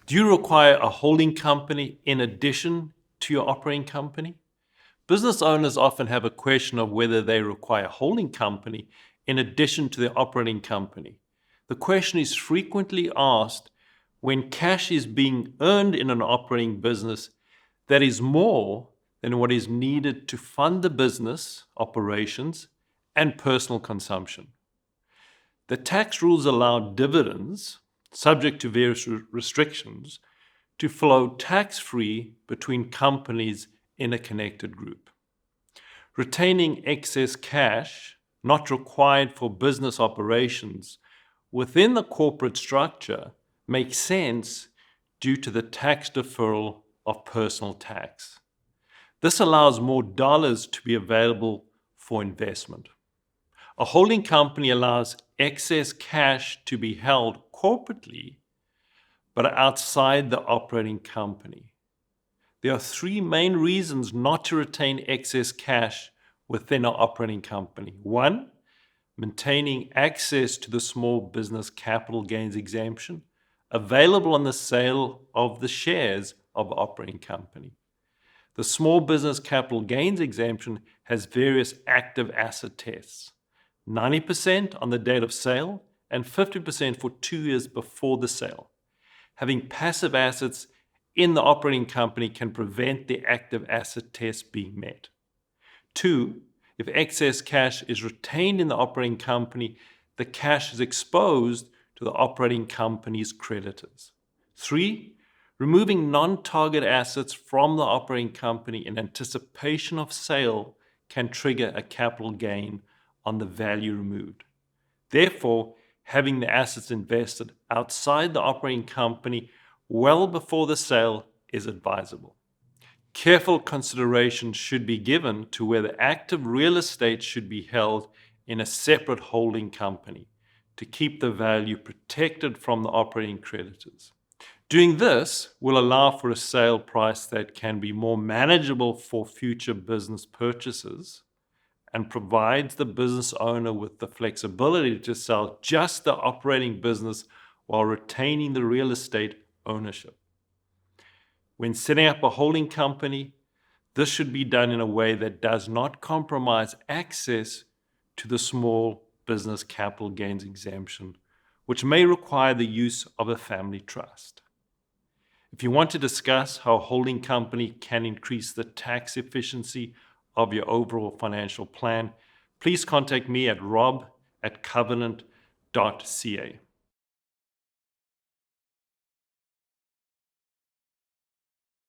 Do you require a holding company in addition to your operating company? Business owners often have a question of whether they require a holding company in addition to their operating company. The question is frequently asked when cash is being earned in an operating business that is more than what is needed to fund the business operations and personal consumption. The tax rules allow dividends, subject to various restrictions, to flow tax-free between companies in a connected group. Retaining excess cash not required for business operations within the corporate structure makes sense due to the tax deferral of personal tax. This allows more dollars to be available for investment. A holding company allows excess cash to be held corporately, but outside the operating company. There are three main reasons not to retain excess cash within our operating company. One, maintaining access to the small business capital gains exemption available on the sale of the shares of the operating company. The small business capital gains exemption has various active asset tests. 90% on the date of sale and 50% for 2 years before the sale. Having passive assets in the operating company can prevent the active asset test being met. 2, if excess cash is retained in the operating company, the cash is exposed to the operating company's creditors. 3, removing non-target assets from the operating company in anticipation of sale can trigger a capital gain on the value removed. Therefore, having the assets invested outside the operating company well before the sale is advisable. Careful consideration should be given to whether active real estate should be held in a separate holding company to keep the value protected from the operating creditors. Doing this will allow for a sale price that can be more manageable for future business purchases and provides the business owner with the flexibility to sell just the operating business while retaining the real estate ownership. When setting up a holding company, this should be done in a way that does not compromise access to the small business capital gains exemption, which may require the use of a family trust. If you want to discuss how a holding company can increase the tax efficiency of your overall financial plan, please contact me at rob@covenant.ca.